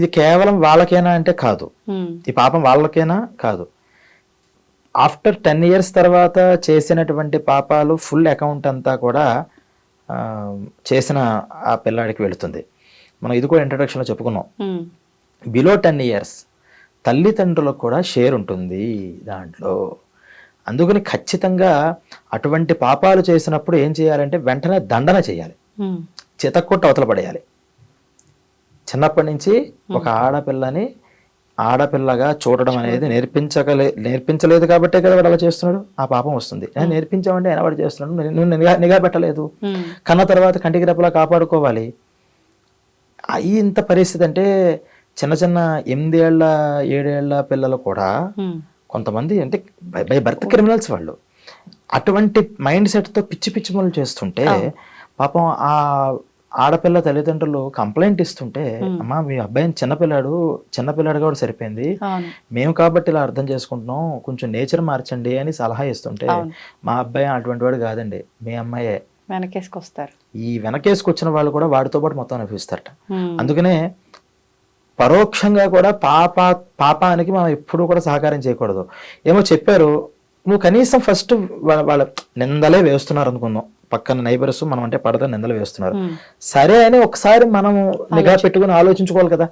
ఇది కేవలం వాళ్ళకేనా అంటే కాదు, ఈ పాపం వాళ్ళకేనా కాదు. ఆఫ్టర్ 10 years తర్వాత చేసినటువంటి పాపాలు ఫుల్ అకౌంట్ అంతా కూడా చేసిన ఆ పిల్లాడికి వెళుతుంది. మనం ఇది కూడా ఇంట్రడక్షన్లో చెప్పుకున్నాం. బిలో 10 years తల్లిదండ్రులకు కూడా షేర్ ఉంటుంది దాంట్లో. అందుకని ఖచ్చితంగా అటువంటి పాపాలు చేసినప్పుడు ఏం చేయాలంటే వెంటనే దండన చేయాలి, చితక్కొట్టు అవతల పడేయాలి. చిన్నప్పటి నుంచి ఒక ఆడపిల్లని ఆడపిల్లగా చూడడం అనేది నేర్పించలేదు కాబట్టే కదా వాడు అలా చేస్తున్నాడు, ఆ పాపం వస్తుంది. నేర్పించామంటే ఆయన వాడు చేస్తున్నాడు, నువ్వు నిఘా పెట్టలేదు. కన్న తర్వాత కంటికి రెప్పలా కాపాడుకోవాలి. అయ్యి ఇంత పరిస్థితి అంటే చిన్న చిన్న 8 ఏళ్ల 7 ఏళ్ల పిల్లలు కూడా కొంతమంది అంటే బై బర్త్ క్రిమినల్స్ వాళ్ళు. అటువంటి మైండ్ సెట్తో పిచ్చి పిచ్చి పనులు చేస్తుంటే పాపం ఆ ఆడపిల్ల తల్లిదండ్రులు కంప్లైంట్ ఇస్తుంటే, అమ్మా మీ అబ్బాయిని చిన్నపిల్లాడుగా కూడా సరిపోయింది, మేము కాబట్టి ఇలా అర్థం చేసుకుంటున్నాం, కొంచెం నేచర్ మార్చండి అని సలహా ఇస్తుంటే, మా అబ్బాయి అటువంటి వాడు కాదండి, మీ అమ్మాయే వెనకేసుకొస్తారు. ఈ వెనకేసుకొచ్చిన వాళ్ళు కూడా వాడితో పాటు మొత్తం అనిపిస్తారట. అందుకనే పరోక్షంగా కూడా పాపానికి మనం ఎప్పుడూ కూడా సహకారం చేయకూడదు. ఏమో చెప్పారు, నువ్వు కనీసం ఫస్ట్ వాళ్ళ నిందలే వేస్తున్నారు అనుకుందాం, పక్కన నైబర్స్ మనం అంటే పడతా నిందలు వేస్తున్నారు, సరే అని ఒకసారి మనం నిఘా పెట్టుకుని ఆలోచించుకోవాలి కదా.